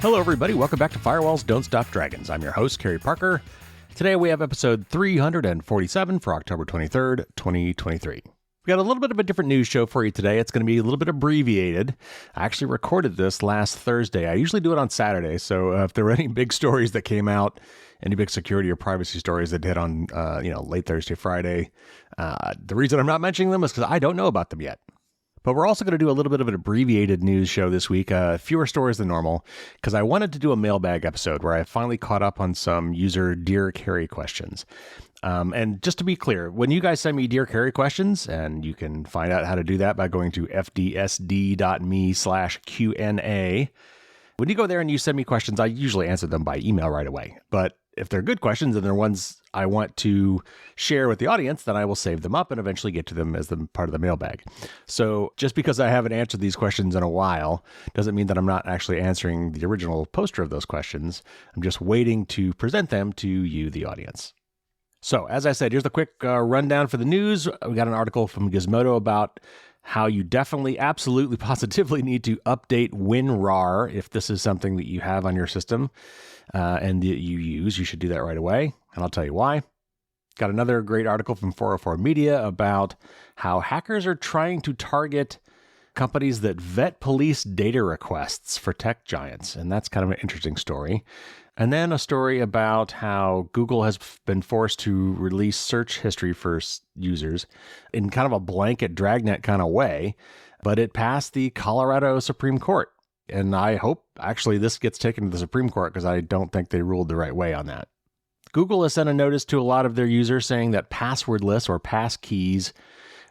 Hello, everybody. Welcome back to Firewalls Don't Stop Dragons. I'm your host, Kerry Parker. Today we have episode 347 for October 23rd, 2023. We got a little bit of a different news show for you today. It's going to be a little bit abbreviated. I actually recorded this last Thursday. I usually do it on Saturday, so if there were any big stories that came out, any big security or privacy stories that hit on late Thursday, Friday, the reason I'm not mentioning them is because I don't know about them yet. But we're also going to do a little bit of an abbreviated news show this week, fewer stories than normal, because I wanted to do a mailbag episode where I finally caught up on some user Dear Carrie questions. And just to be clear, when you guys send me Dear Carrie questions, and you can find out how to do that by going to fdsd.me/Q&A. When you go there and you send me questions, I usually answer them by email right away. But if they're good questions and they're ones I want to share with the audience, then I will save them up and eventually get to them as the part of the mailbag. So just because I haven't answered these questions in a while doesn't mean that I'm not actually answering the original poster of those questions. I'm just waiting to present them to you, the audience. So as I said, here's the quick rundown for the news. We got an article from Gizmodo about how you definitely, absolutely, positively need to update WinRAR if this is something that you have on your system and that you use. You should do that right away, and I'll tell you why. Got another great article from 404 Media about how hackers are trying to target companies that vet police data requests for tech giants, and that's kind of an interesting story. And then a story about how Google has been forced to release search history for users in kind of a blanket dragnet kind of way, but it passed the Colorado Supreme Court. And I hope actually this gets taken to the Supreme Court because I don't think they ruled the right way on that. Google has sent a notice to a lot of their users saying that passwordless or passkeys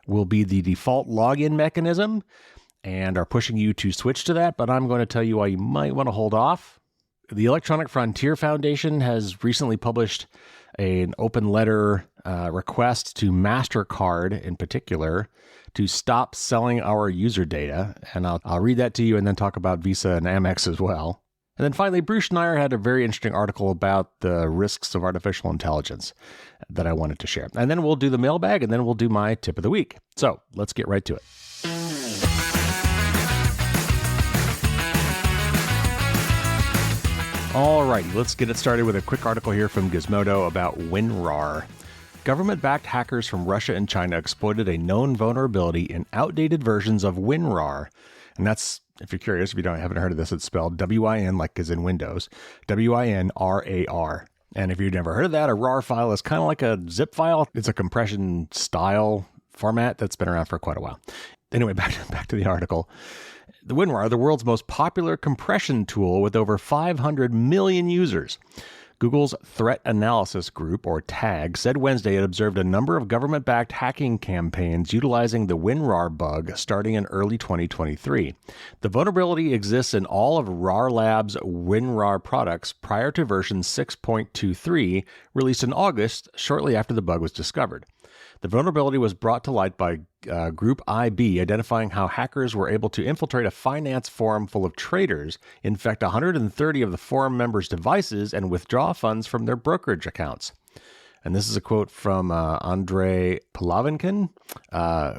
will be the default login mechanism and are pushing you to switch to that, but I'm going to tell you why you might want to hold off. The Electronic Frontier Foundation has recently published an open letter request to MasterCard in particular to stop selling our user data. And I'll read that to you and then talk about Visa and Amex as well. And then finally, Bruce Schneier had a very interesting article about the risks of artificial intelligence that I wanted to share. And then we'll do the mailbag and then we'll do my tip of the week. So let's get right to it. Alrighty, let's get it started with a quick article here from Gizmodo about WinRAR. Government-backed hackers from Russia and China exploited a known vulnerability in outdated versions of WinRAR. And that's, if you're curious, if you haven't heard of this, it's spelled W-I-N, like as in Windows, W-I-N-R-A-R. And if you've never heard of that, a RAR file is kind of like a zip file. It's a compression style format that's been around for quite a while. Anyway, back to the article. The WinRAR, the world's most popular compression tool with over 500 million users. Google's Threat Analysis Group, or TAG, said Wednesday it observed a number of government-backed hacking campaigns utilizing the WinRAR bug starting in early 2023. The vulnerability exists in all of RAR Labs' WinRAR products prior to version 6.23, released in August, shortly after the bug was discovered. The vulnerability was brought to light by Group IB, identifying how hackers were able to infiltrate a finance forum full of traders, infect 130 of the forum members' devices, and withdraw funds from their brokerage accounts. And this is a quote from Andrei Polavinkin,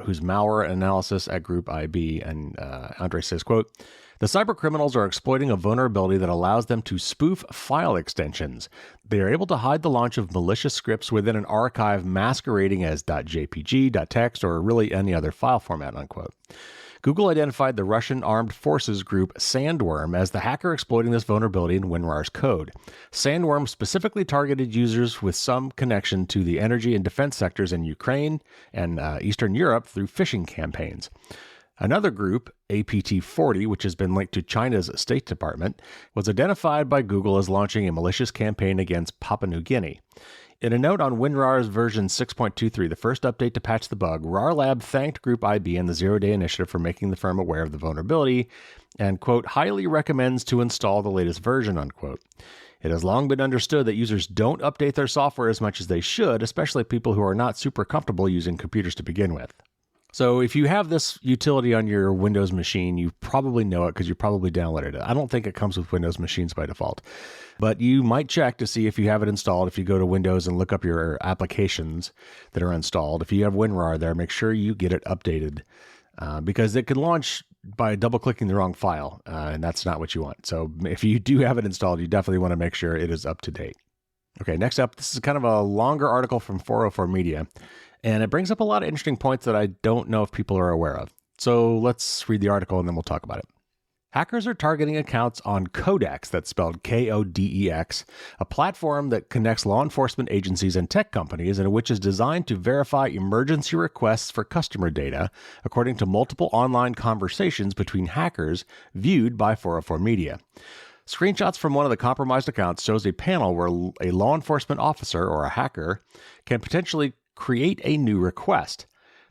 who's malware analysis at Group IB. And Andrei says, quote, "The cybercriminals are exploiting a vulnerability that allows them to spoof file extensions. They are able to hide the launch of malicious scripts within an archive masquerading as .jpg, .text, or really any other file format," unquote. Google identified the Russian armed forces group Sandworm as the hacker exploiting this vulnerability in WinRAR's code. Sandworm specifically targeted users with some connection to the energy and defense sectors in Ukraine and Eastern Europe through phishing campaigns. Another group, APT40, which has been linked to China's State Department, was identified by Google as launching a malicious campaign against Papua New Guinea. In a note on WinRAR's version 6.23, the first update to patch the bug, RAR Lab thanked Group IB and the Zero Day Initiative for making the firm aware of the vulnerability and, quote, highly recommends to install the latest version, unquote. It has long been understood that users don't update their software as much as they should, especially people who are not super comfortable using computers to begin with. So if you have this utility on your Windows machine, you probably know it because you probably downloaded it. I don't think it comes with Windows machines by default, but you might check to see if you have it installed. If you go to Windows and look up your applications that are installed, if you have WinRAR there, make sure you get it updated because it can launch by double-clicking the wrong file, and that's not what you want. So if you do have it installed, you definitely want to make sure it is up to date. Okay, next up, this is kind of a longer article from 404 Media, and it brings up a lot of interesting points that I don't know if people are aware of. So let's read the article and then we'll talk about it. Hackers are targeting accounts on Codex, that's spelled Kodex, a platform that connects law enforcement agencies and tech companies and which is designed to verify emergency requests for customer data, according to multiple online conversations between hackers viewed by 404 Media. Screenshots from one of the compromised accounts shows a panel where a law enforcement officer or a hacker can potentially create a new request.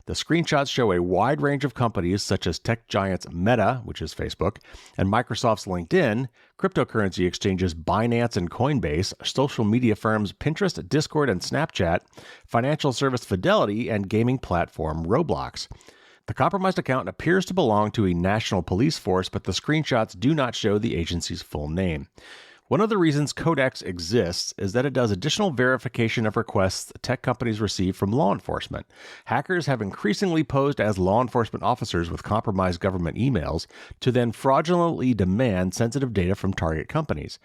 The screenshots show a wide range of companies such as tech giants Meta, which is Facebook, and Microsoft's LinkedIn, cryptocurrency exchanges Binance and Coinbase, social media firms Pinterest, Discord, and Snapchat, financial service Fidelity, and gaming platform Roblox. The compromised account appears to belong to a national police force, but the screenshots do not show the agency's full name. One of the reasons Codex exists is that it does additional verification of requests tech companies receive from law enforcement. Hackers have increasingly posed as law enforcement officers with compromised government emails to then fraudulently demand sensitive data from target companies.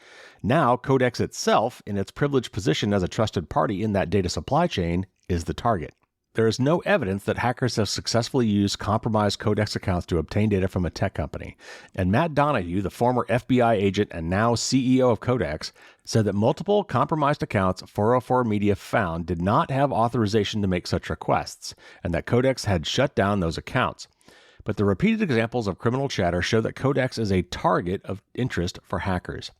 Now, Codex itself, in its privileged position as a trusted party in that data supply chain, is the target. There is no evidence that hackers have successfully used compromised Codex accounts to obtain data from a tech company. And Matt Donahue, the former FBI agent and now CEO of Codex, said that multiple compromised accounts 404 Media found did not have authorization to make such requests, and that Codex had shut down those accounts. But the repeated examples of criminal chatter show that Codex is a target of interest for hackers.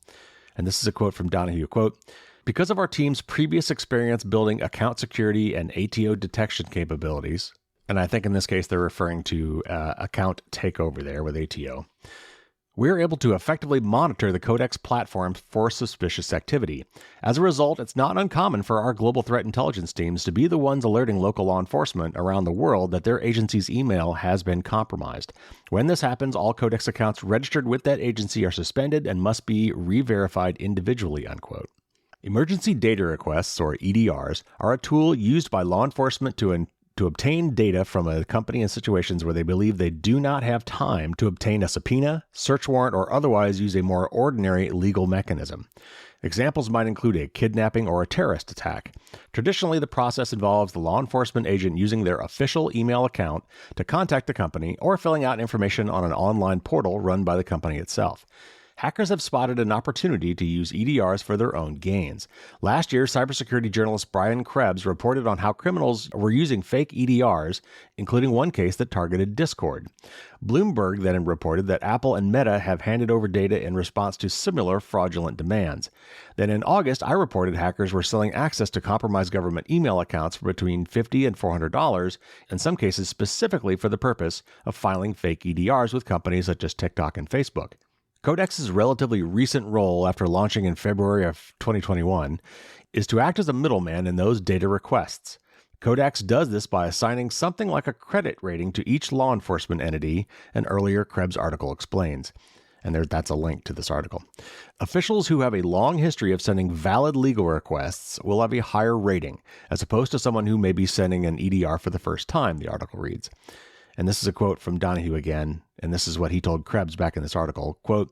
And this is a quote from Donahue, quote, "Because of our team's previous experience building account security and ATO detection capabilities," and I think in this case they're referring to account takeover there with ATO, "we're able to effectively monitor the Codex platform for suspicious activity. As a result, it's not uncommon for our global threat intelligence teams to be the ones alerting local law enforcement around the world that their agency's email has been compromised. When this happens, all Codex accounts registered with that agency are suspended and must be re-verified individually," unquote. Emergency data requests, or EDRs, are a tool used by law enforcement to obtain data from a company in situations where they believe they do not have time to obtain a subpoena, search warrant, or otherwise use a more ordinary legal mechanism. Examples might include a kidnapping or a terrorist attack. Traditionally, the process involves the law enforcement agent using their official email account to contact the company or filling out information on an online portal run by the company itself. Hackers have spotted an opportunity to use EDRs for their own gains. Last year, cybersecurity journalist Brian Krebs reported on how criminals were using fake EDRs, including one case that targeted Discord. Bloomberg then reported that Apple and Meta have handed over data in response to similar fraudulent demands. Then in August, I reported hackers were selling access to compromised government email accounts for between $50 and $400, in some cases specifically for the purpose of filing fake EDRs with companies such as TikTok and Facebook. Codex's relatively recent role after launching in February of 2021 is to act as a middleman in those data requests. Codex does this by assigning something like a credit rating to each law enforcement entity, an earlier Krebs article explains. And that's a link to this article. Officials who have a long history of sending valid legal requests will have a higher rating, as opposed to someone who may be sending an EDR for the first time, the article reads. And this is a quote from Donahue again, and this is what he told Krebs back in this article, quote,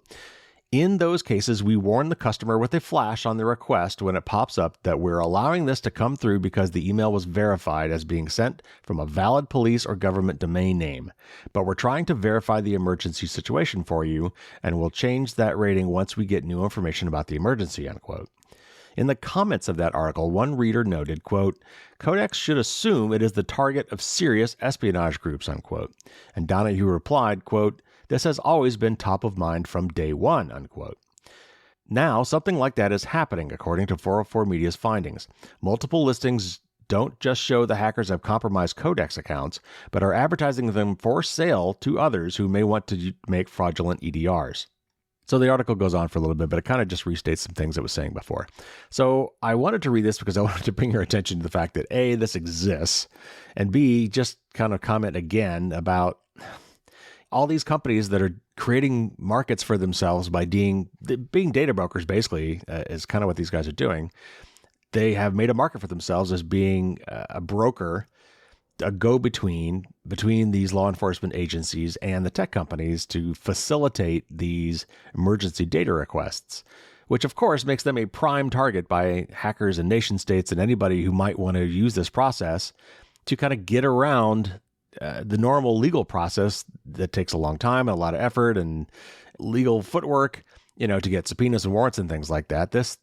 "In those cases, we warn the customer with a flash on the request when it pops up that we're allowing this to come through because the email was verified as being sent from a valid police or government domain name. But we're trying to verify the emergency situation for you, and we'll change that rating once we get new information about the emergency," unquote. In the comments of that article, one reader noted, quote, "Codex should assume it is the target of serious espionage groups," unquote. And Donahue replied, quote, "This has always been top of mind from day one," unquote. Now, something like that is happening, according to 404 Media's findings. Multiple listings don't just show the hackers have compromised Codex accounts, but are advertising them for sale to others who may want to make fraudulent EDRs. So the article goes on for a little bit, but it kind of just restates some things I was saying before. So I wanted to read this because I wanted to bring your attention to the fact that A, this exists, and B, just kind of comment again about all these companies that are creating markets for themselves by being data brokers, basically, is kind of what these guys are doing. They have made a market for themselves as being a broker a go-between between these law enforcement agencies and the tech companies to facilitate these emergency data requests, which of course makes them a prime target by hackers and nation states and anybody who might want to use this process to kind of get around the normal legal process that takes a long time and a lot of effort and legal footwork, to get subpoenas and warrants and things like that. This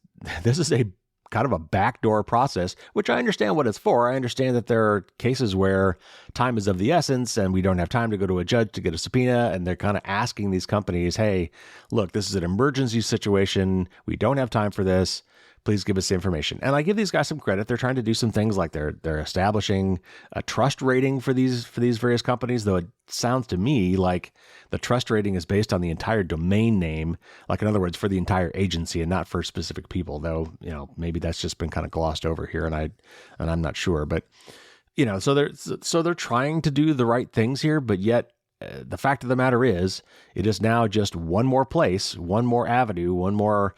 is a kind of a backdoor process, which I understand what it's for. I understand that there are cases where time is of the essence and we don't have time to go to a judge to get a subpoena, and they're kind of asking these companies, hey, look, this is an emergency situation. We don't have time for this. Please give us the information. And I give these guys some credit. They're trying to do some things like they're establishing a trust rating for these various companies, though it sounds to me like the trust rating is based on the entire domain name, like in other words, for the entire agency and not for specific people, though, maybe that's just been kind of glossed over here and I'm not sure. But, so they're trying to do the right things here, but yet the fact of the matter is it is now just one more place, one more avenue, one more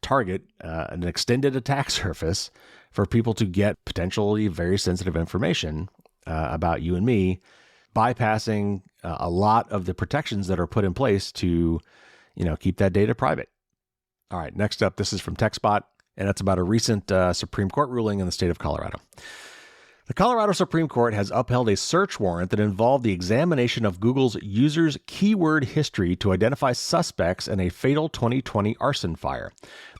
target, an extended attack surface for people to get potentially very sensitive information about you and me, bypassing a lot of the protections that are put in place to, keep that data private. All right, next up, this is from TechSpot, and it's about a recent Supreme Court ruling in the state of Colorado. The Colorado Supreme Court has upheld a search warrant that involved the examination of Google's users' keyword history to identify suspects in a fatal 2020 arson fire.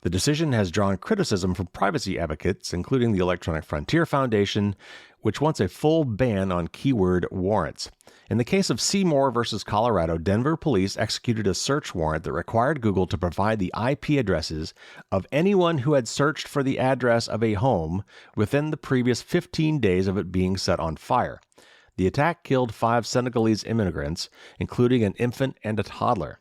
The decision has drawn criticism from privacy advocates, including the Electronic Frontier Foundation, which wants a full ban on keyword warrants. In the case of Seymour versus Colorado, Denver police executed a search warrant that required Google to provide the IP addresses of anyone who had searched for the address of a home within the previous 15 days of it being set on fire. The attack killed 5 Senegalese immigrants, including an infant and a toddler.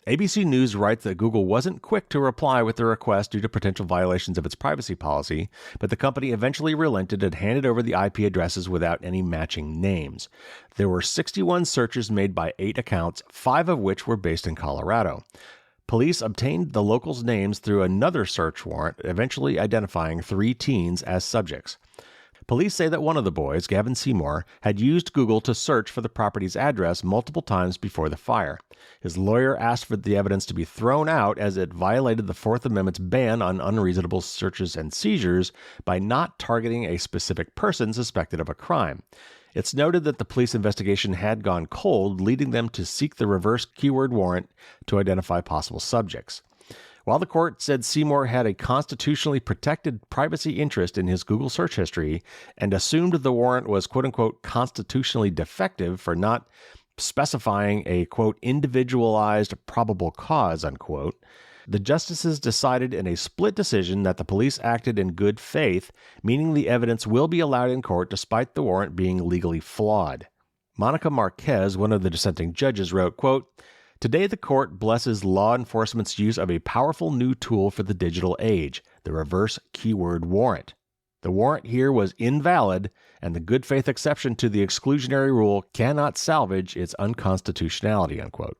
ABC News writes that Google wasn't quick to reply with the request due to potential violations of its privacy policy, but the company eventually relented and handed over the IP addresses without any matching names. There were 61 searches made by 8 accounts, 5 of which were based in Colorado. Police obtained the locals' names through another search warrant, eventually identifying 3 teens as subjects. Police say that one of the boys, Gavin Seymour, had used Google to search for the property's address multiple times before the fire. His lawyer asked for the evidence to be thrown out as it violated the Fourth Amendment's ban on unreasonable searches and seizures by not targeting a specific person suspected of a crime. It's noted that the police investigation had gone cold, leading them to seek the reverse keyword warrant to identify possible subjects. While the court said Seymour had a constitutionally protected privacy interest in his Google search history and assumed the warrant was quote-unquote constitutionally defective for not specifying a quote individualized probable cause unquote, the justices decided in a split decision that the police acted in good faith, meaning the evidence will be allowed in court despite the warrant being legally flawed. Monica Marquez, one of the dissenting judges, wrote, quote, "Today the court blesses law enforcement's use of a powerful new tool for the digital age, the reverse keyword warrant. The warrant here was invalid, and the good faith exception to the exclusionary rule cannot salvage its unconstitutionality," unquote.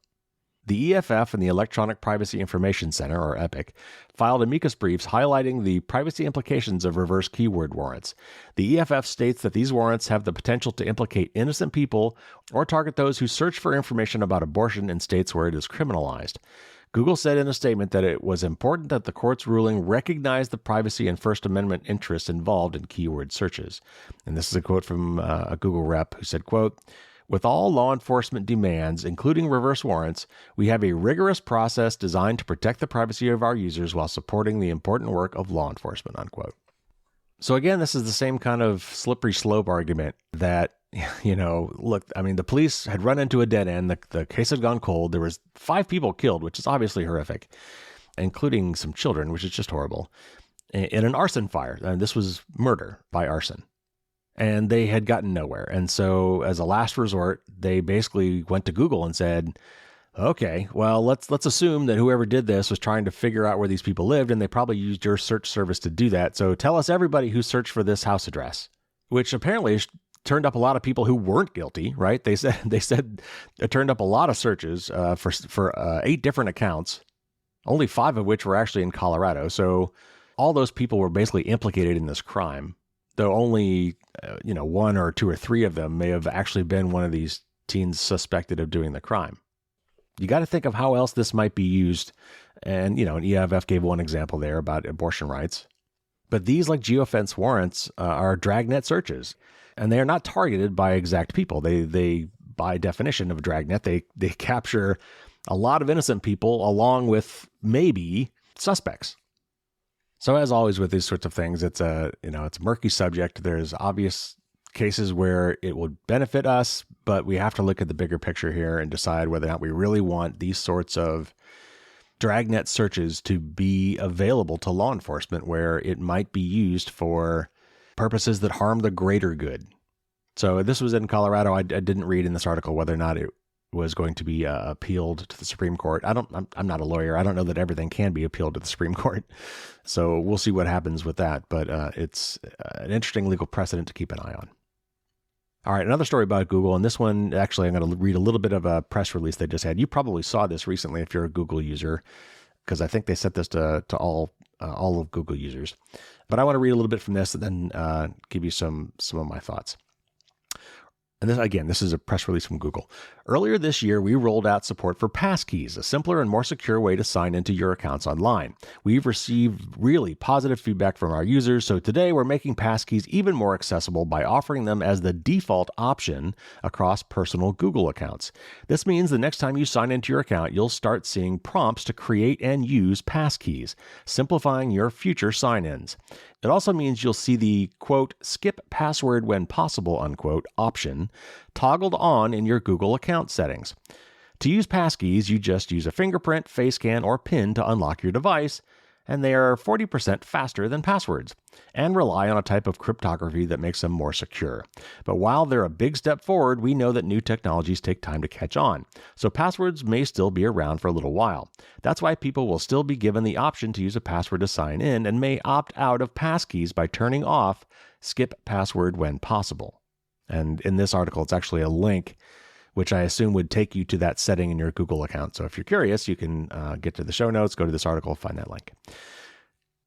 The EFF and the Electronic Privacy Information Center, or EPIC, filed amicus briefs highlighting the privacy implications of reverse keyword warrants. The EFF states that these warrants have the potential to implicate innocent people or target those who search for information about abortion in states where it is criminalized. Google said in a statement that it was important that the court's ruling recognize the privacy and First Amendment interests involved in keyword searches. And this is a quote from a Google rep who said, quote, "With all law enforcement demands, including reverse warrants, we have a rigorous process designed to protect the privacy of our users while supporting the important work of law enforcement," unquote. So again, this is the same kind of slippery slope argument that, look, I mean, the police had run into a dead end. The case had gone cold. There was 5 people killed, which is obviously horrific, including some children, which is just horrible, in an arson fire. And this was murder by arson. And they had gotten nowhere. And so as a last resort, they basically went to Google and said, okay, well, let's assume that whoever did this was trying to figure out where these people lived, and they probably used your search service to do that. So tell us everybody who searched for this house address, which apparently turned up a lot of people who weren't guilty, right? They said it turned up a lot of searches for 8 different accounts, only 5 of which were actually in Colorado. So all those people were basically implicated in this crime. though only, one or two or three of them may have actually been one of these teens suspected of doing the crime. You got to think of how else this might be used. And, an EFF gave one example there about abortion rights. But these, like geofence warrants, are dragnet searches, and they are not targeted by exact people. They by definition of a dragnet, they capture a lot of innocent people along with maybe suspects. So as always with these sorts of things, it's a murky subject. There's obvious cases where it would benefit us, but we have to look at the bigger picture here and decide whether or not we really want these sorts of dragnet searches to be available to law enforcement where it might be used for purposes that harm the greater good. So this was in Colorado. I didn't read in this article whether or not it was going to be appealed to the Supreme Court. I'm not a lawyer. I don't know that everything can be appealed to the Supreme Court. So we'll see what happens with that. But it's an interesting legal precedent to keep an eye on. All right, another story about Google, and this one, actually, I'm going to read a little bit of a press release they just had. You probably saw this recently if you're a Google user, because I think they sent this to all of Google users. But I want to read a little bit from this and then give you some of my thoughts. And this is a press release from Google. Earlier this year, we rolled out support for passkeys, a simpler and more secure way to sign into your accounts online. We've received really positive feedback from our users, so today we're making passkeys even more accessible by offering them as the default option across personal Google accounts. This means the next time you sign into your account, you'll start seeing prompts to create and use passkeys, simplifying your future sign-ins. It also means you'll see the, quote, skip password when possible, unquote, option toggled on in your Google account settings. To use passkeys, you just use a fingerprint, face scan, or PIN to unlock your device, and they are 40% faster than passwords, and rely on a type of cryptography that makes them more secure. But while they're a big step forward, we know that new technologies take time to catch on, so passwords may still be around for a little while. That's why people will still be given the option to use a password to sign in and may opt out of passkeys by turning off skip password when possible. And in this article, it's actually a link which I assume would take you to that setting in your Google account. So if you're curious, you can get to the show notes, go to this article, find that link.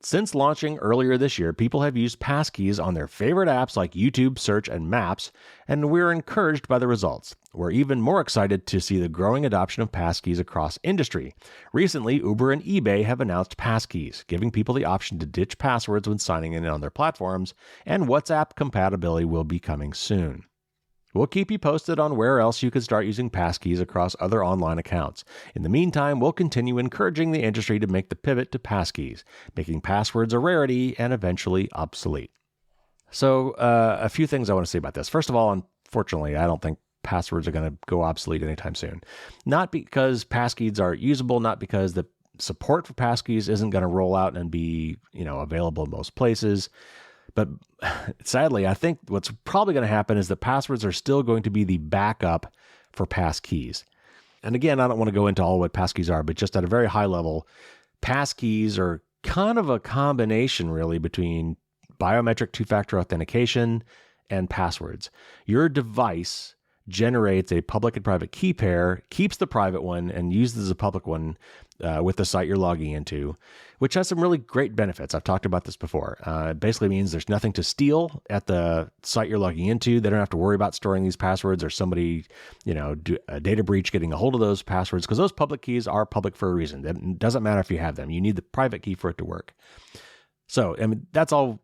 Since launching earlier this year, people have used passkeys on their favorite apps like YouTube, Search, and Maps, and we're encouraged by the results. We're even more excited to see the growing adoption of passkeys across industry. Recently, Uber and eBay have announced passkeys, giving people the option to ditch passwords when signing in on their platforms, and WhatsApp compatibility will be coming soon. We'll keep you posted on where else you can start using passkeys across other online accounts. In the meantime, we'll continue encouraging the industry to make the pivot to passkeys, making passwords a rarity and eventually obsolete. So a few things I want to say about this. First of all, unfortunately, I don't think passwords are going to go obsolete anytime soon. Not because passkeys aren't usable, not because the support for passkeys isn't going to roll out and be, available in most places. But sadly, I think what's probably going to happen is that passwords are still going to be the backup for passkeys. And again, I don't want to go into all what passkeys are, but just at a very high level, passkeys are kind of a combination really between biometric two-factor authentication and passwords. Your device generates a public and private key pair, keeps the private one, and uses the public one with the site you're logging into, which has some really great benefits. I've talked about this before. It basically means there's nothing to steal at the site you're logging into. They don't have to worry about storing these passwords or somebody, do a data breach getting a hold of those passwords, because those public keys are public for a reason. It doesn't matter if you have them. You need the private key for it to work. So, that's all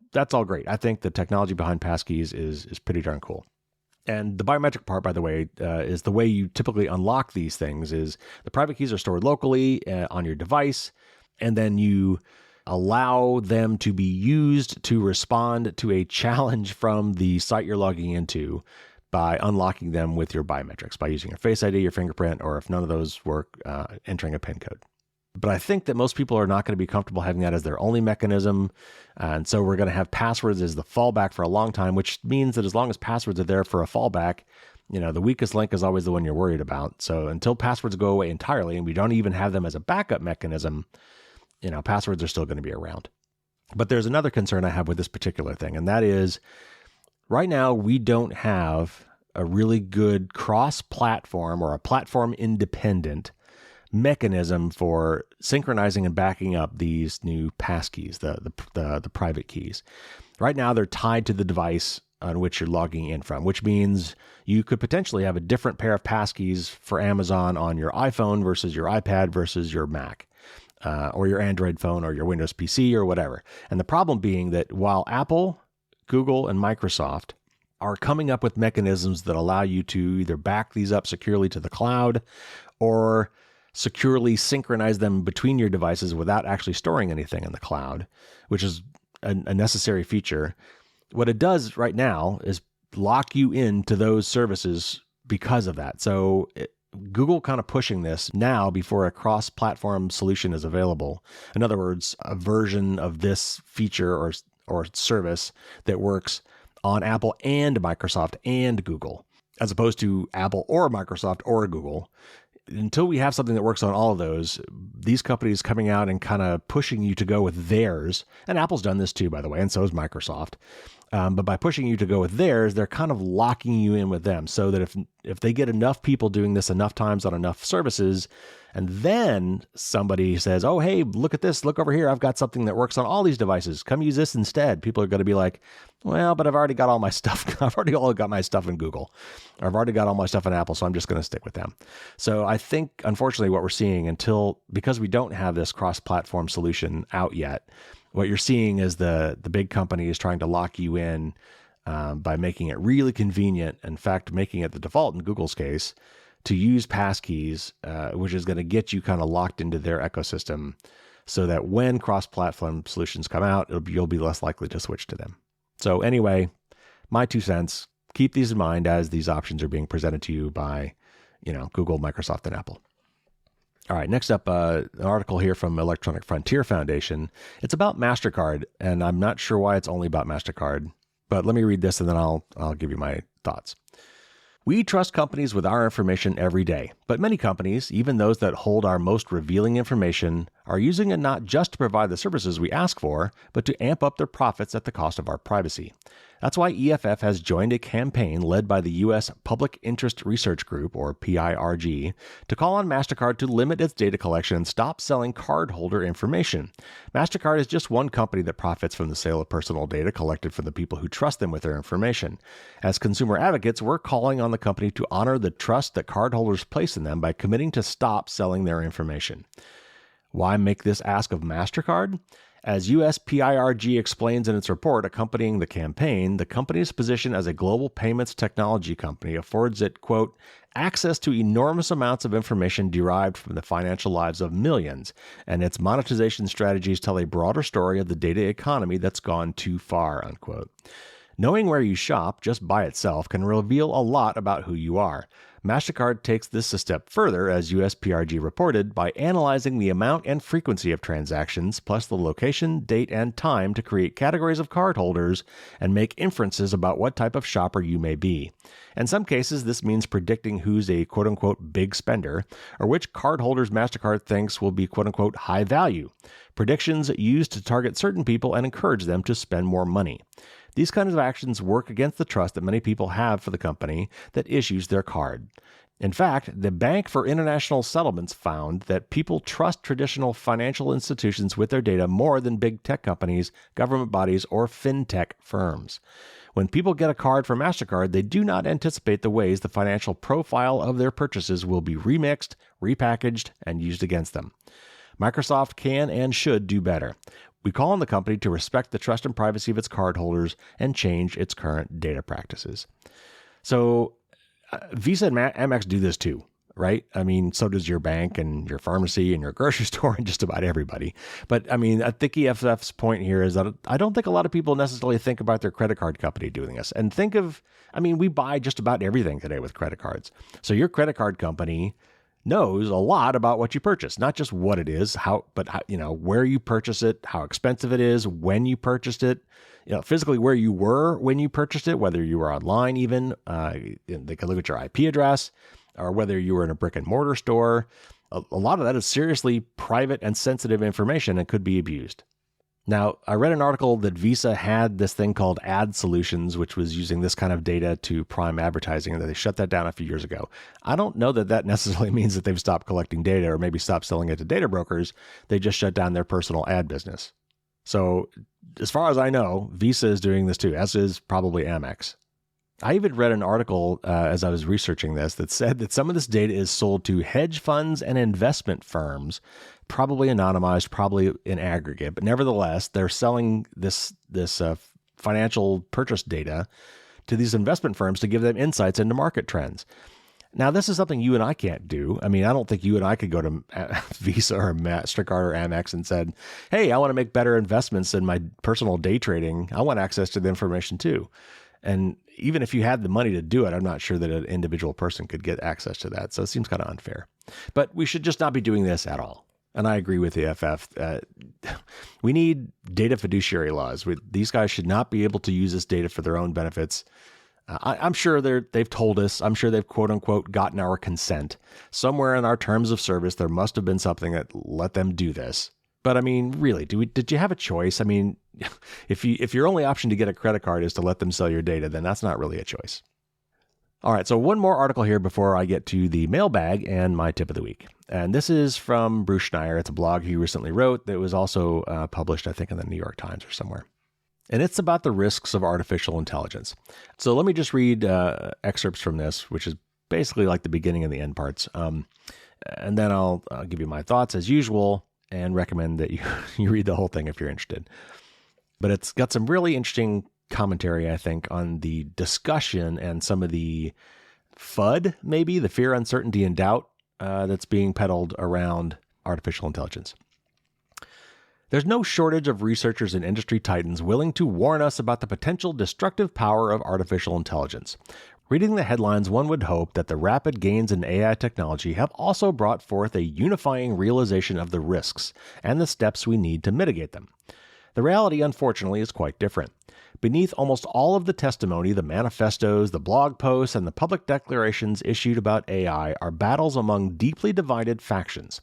great. I think the technology behind passkeys is pretty darn cool. And the biometric part, by the way, is the way you typically unlock these things is the private keys are stored locally on your device, and then you allow them to be used to respond to a challenge from the site you're logging into by unlocking them with your biometrics, by using your Face ID, your fingerprint, or if none of those work, entering a PIN code. But I think that most people are not going to be comfortable having that as their only mechanism. And so we're going to have passwords as the fallback for a long time, which means that as long as passwords are there for a fallback, the weakest link is always the one you're worried about. So until passwords go away entirely and we don't even have them as a backup mechanism, passwords are still going to be around. But there's another concern I have with this particular thing, and that is right now we don't have a really good cross-platform or a platform-independent mechanism for synchronizing and backing up these new passkeys, the private keys. Right now, they're tied to the device on which you're logging in from, which means you could potentially have a different pair of passkeys for Amazon on your iPhone versus your iPad versus your Mac, or your Android phone or your Windows PC or whatever. And the problem being that while Apple, Google, and Microsoft are coming up with mechanisms that allow you to either back these up securely to the cloud or securely synchronize them between your devices without actually storing anything in the cloud, which is a necessary feature. What it does right now is lock you into those services because of that. So Google kind of pushing this now before a cross-platform solution is available. In other words, a version of this feature or service that works on Apple and Microsoft and Google, as opposed to Apple or Microsoft or Google. Until we have something that works on all of those, these companies coming out and kind of pushing you to go with theirs, and Apple's done this too, by the way, and so has Microsoft. But by pushing you to go with theirs, they're kind of locking you in with them so that if they get enough people doing this enough times on enough services, and then somebody says, oh, hey, look at this, look over here, I've got something that works on all these devices, come use this instead. People are going to be like, well, but I've already got all my stuff. I've already got my stuff in Google. Or I've already got all my stuff in Apple, so I'm just going to stick with them. So I think, unfortunately, what we're seeing because we don't have this cross-platform solution out yet, what you're seeing is the big companies trying to lock you in by making it really convenient. In fact, making it the default in Google's case to use passkeys, which is going to get you kind of locked into their ecosystem so that when cross-platform solutions come out, you'll be less likely to switch to them. So anyway, my 2 cents, keep these in mind as these options are being presented to you by, Google, Microsoft, and Apple. All right, next up, an article here from Electronic Frontier Foundation. It's about MasterCard, and I'm not sure why it's only about MasterCard, but let me read this and then I'll give you my thoughts. We trust companies with our information every day, but many companies, even those that hold our most revealing information, are using it not just to provide the services we ask for, but to amp up their profits at the cost of our privacy. That's why EFF has joined a campaign led by the U.S. Public Interest Research Group, or PIRG, to call on MasterCard to limit its data collection and stop selling cardholder information. MasterCard is just one company that profits from the sale of personal data collected from the people who trust them with their information. As consumer advocates, we're calling on the company to honor the trust that cardholders place in them by committing to stop selling their information. Why make this ask of MasterCard? As USPIRG explains in its report accompanying the campaign, the company's position as a global payments technology company affords it, quote, access to enormous amounts of information derived from the financial lives of millions, and its monetization strategies tell a broader story of the data economy that's gone too far, unquote. Knowing where you shop just by itself can reveal a lot about who you are. MasterCard takes this a step further, as USPRG reported, by analyzing the amount and frequency of transactions, plus the location, date, and time to create categories of cardholders and make inferences about what type of shopper you may be. In some cases, this means predicting who's a quote-unquote big spender, or which cardholders MasterCard thinks will be quote-unquote high value. Predictions used to target certain people and encourage them to spend more money. These kinds of actions work against the trust that many people have for the company that issues their card. In fact, the Bank for International Settlements found that people trust traditional financial institutions with their data more than big tech companies, government bodies, or fintech firms. When people get a card from MasterCard, they do not anticipate the ways the financial profile of their purchases will be remixed, repackaged, and used against them. Microsoft can and should do better. We call on the company to respect the trust and privacy of its cardholders and change its current data practices. So Visa and Amex do this too, right? I mean, so does your bank and your pharmacy and your grocery store and just about everybody. But I mean, I think EFF's point here is that I don't think a lot of people necessarily think about their credit card company doing this. And we buy just about everything today with credit cards. So your credit card company knows a lot about what you purchase, not just what it is, but where you purchase it, how expensive it is, when you purchased it, physically where you were when you purchased it, whether you were online even, they can look at your IP address, or whether you were in a brick and mortar store. A lot of that is seriously private and sensitive information and could be abused. Now, I read an article that Visa had this thing called Ad Solutions, which was using this kind of data to prime advertising, and that they shut that down a few years ago. I don't know that necessarily means that they've stopped collecting data or maybe stopped selling it to data brokers. They just shut down their personal ad business. So as far as I know, Visa is doing this too, as is probably Amex. I even read an article as I was researching this that said that some of this data is sold to hedge funds and investment firms, probably anonymized, probably in aggregate. But nevertheless, they're selling this financial purchase data to these investment firms to give them insights into market trends. Now, this is something you and I can't do. I mean, I don't think you and I could go to Visa or MasterCard or Amex and said, hey, I want to make better investments in my personal day trading. I want access to the information too. And even if you had the money to do it, I'm not sure that an individual person could get access to that. So it seems kind of unfair. But we should just not be doing this at all. And I agree with the FF. We need data fiduciary laws. These guys should not be able to use this data for their own benefits. I'm sure they've told us. I'm sure they've quote unquote gotten our consent. Somewhere in our terms of service, there must have been something that let them do this. But I mean, really, did you have a choice? I mean, if your only option to get a credit card is to let them sell your data, then that's not really a choice. All right, so one more article here before I get to the mailbag and my tip of the week. And this is from Bruce Schneier. It's a blog he recently wrote that was also published, I think, in the New York Times or somewhere. And it's about the risks of artificial intelligence. So let me just read excerpts from this, which is basically like the beginning and the end parts. And then I'll give you my thoughts as usual and recommend that you read the whole thing if you're interested. But it's got some really interesting commentary, I think, on the discussion and some of the FUD, maybe, the fear, uncertainty, and doubt that's being peddled around artificial intelligence. There's no shortage of researchers and industry titans willing to warn us about the potential destructive power of artificial intelligence. Reading the headlines, one would hope that the rapid gains in AI technology have also brought forth a unifying realization of the risks and the steps we need to mitigate them. The reality, unfortunately, is quite different. Beneath almost all of the testimony, the manifestos, the blog posts, and the public declarations issued about AI are battles among deeply divided factions.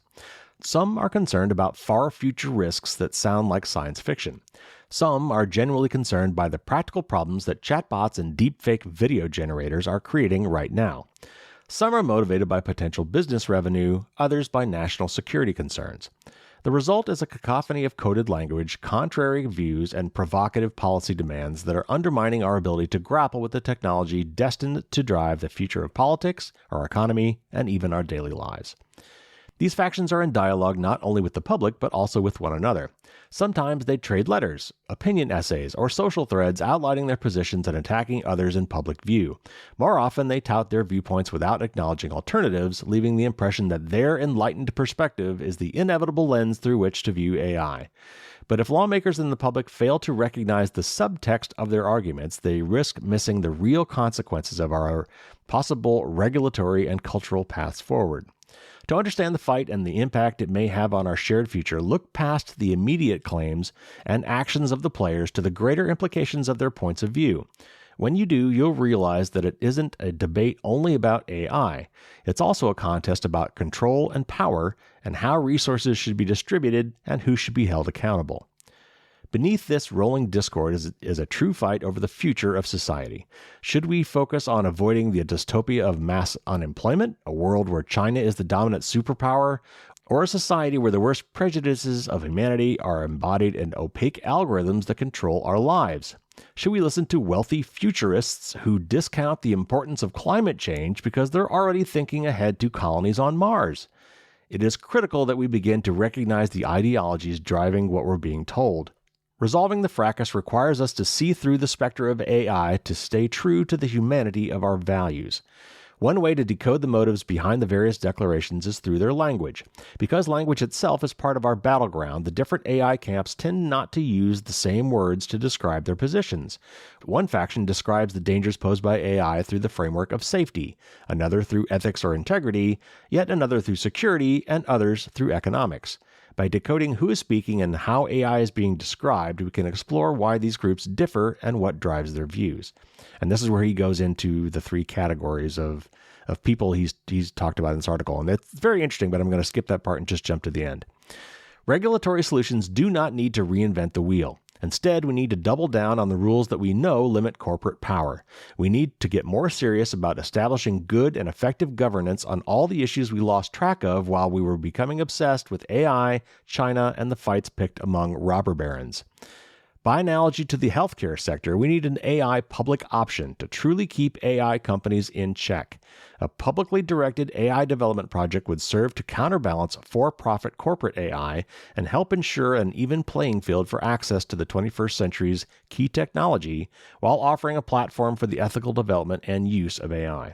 Some are concerned about far future risks that sound like science fiction. Some are genuinely concerned by the practical problems that chatbots and deepfake video generators are creating right now. Some are motivated by potential business revenue, others by national security concerns. The result is a cacophony of coded language, contrary views, and provocative policy demands that are undermining our ability to grapple with the technology destined to drive the future of politics, our economy, and even our daily lives. These factions are in dialogue not only with the public, but also with one another. Sometimes they trade letters, opinion essays, or social threads outlining their positions and attacking others in public view. More often, they tout their viewpoints without acknowledging alternatives, leaving the impression that their enlightened perspective is the inevitable lens through which to view AI. But if lawmakers and the public fail to recognize the subtext of their arguments, they risk missing the real consequences of our possible regulatory and cultural paths forward. To understand the fight and the impact it may have on our shared future, look past the immediate claims and actions of the players to the greater implications of their points of view. When you do, you'll realize that it isn't a debate only about AI. It's also a contest about control and power and how resources should be distributed and who should be held accountable. Beneath this rolling discord is a true fight over the future of society. Should we focus on avoiding the dystopia of mass unemployment, a world where China is the dominant superpower, or a society where the worst prejudices of humanity are embodied in opaque algorithms that control our lives? Should we listen to wealthy futurists who discount the importance of climate change because they're already thinking ahead to colonies on Mars? It is critical that we begin to recognize the ideologies driving what we're being told. Resolving the fracas requires us to see through the specter of AI to stay true to the humanity of our values. One way to decode the motives behind the various declarations is through their language. Because language itself is part of our battleground, the different AI camps tend not to use the same words to describe their positions. One faction describes the dangers posed by AI through the framework of safety, another through ethics or integrity, yet another through security, and others through economics. By decoding who is speaking and how AI is being described, we can explore why these groups differ and what drives their views. And this is where he goes into the three categories of people he's talked about in this article. And it's very interesting, but I'm going to skip that part and just jump to the end. Regulatory solutions do not need to reinvent the wheel. Instead, we need to double down on the rules that we know limit corporate power. We need to get more serious about establishing good and effective governance on all the issues we lost track of while we were becoming obsessed with AI, China, and the fights picked among robber barons. By analogy to the healthcare sector, we need an AI public option to truly keep AI companies in check. A publicly directed AI development project would serve to counterbalance for-profit corporate AI and help ensure an even playing field for access to the 21st century's key technology while offering a platform for the ethical development and use of AI.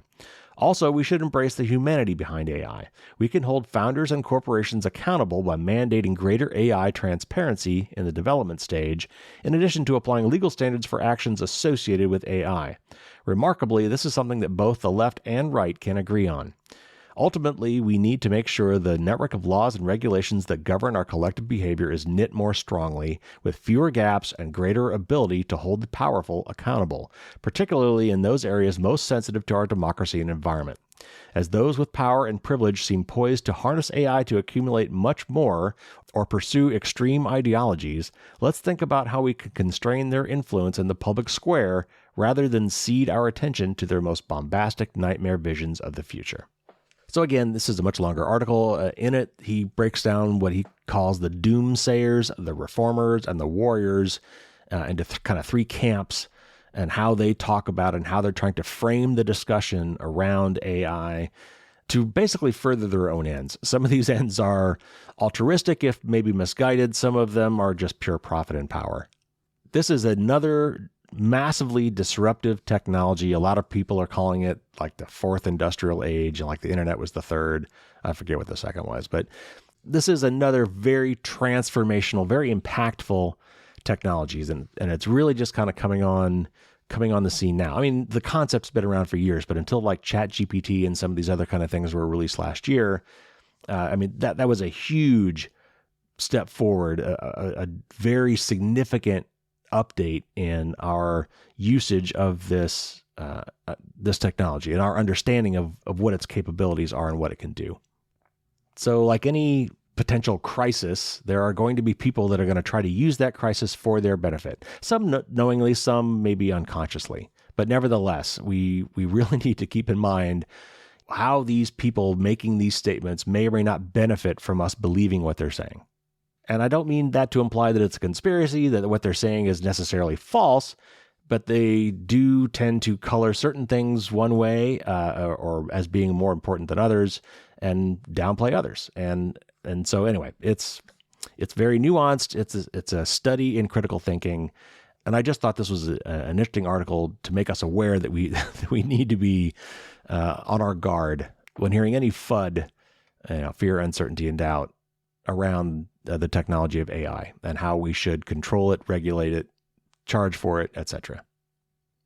Also, we should embrace the humanity behind AI. We can hold founders and corporations accountable by mandating greater AI transparency in the development stage, in addition to applying legal standards for actions associated with AI. Remarkably, this is something that both the left and right can agree on. Ultimately, we need to make sure the network of laws and regulations that govern our collective behavior is knit more strongly, with fewer gaps and greater ability to hold the powerful accountable, particularly in those areas most sensitive to our democracy and environment. As those with power and privilege seem poised to harness AI to accumulate much more or pursue extreme ideologies, let's think about how we can constrain their influence in the public square rather than cede our attention to their most bombastic nightmare visions of the future. So again, this is a much longer article. In it, he breaks down what he calls the doomsayers, the reformers, and the warriors into kind of three camps, and how they talk about it and how they're trying to frame the discussion around AI to basically further their own ends. Some of these ends are altruistic, if maybe misguided. Some of them are just pure profit and power. This is another massively disruptive technology. A lot of people are calling it like the fourth industrial age, and like the internet was the third. I forget what the second was, but this is another very transformational, very impactful technologies, and it's really just kind of coming on the scene now. I mean, the concept's been around for years, but until like ChatGPT and some of these other kind of things were released last year, I mean, that was a huge step forward, a very significant update in our usage of this technology and our understanding of what its capabilities are and what it can do. So like any potential crisis, there are going to be people that are going to try to use that crisis for their benefit. Some knowingly, some maybe unconsciously. But nevertheless, we really need to keep in mind how these people making these statements may or may not benefit from us believing what they're saying. And I don't mean that to imply that it's a conspiracy, that what they're saying is necessarily false, but they do tend to color certain things one way or as being more important than others and downplay others. And so anyway, it's very nuanced. It's a study in critical thinking. And I just thought this was an interesting article to make us aware that we need to be on our guard when hearing any FUD, fear, uncertainty, and doubt around the technology of AI and how we should control it, regulate it, charge for it, etc.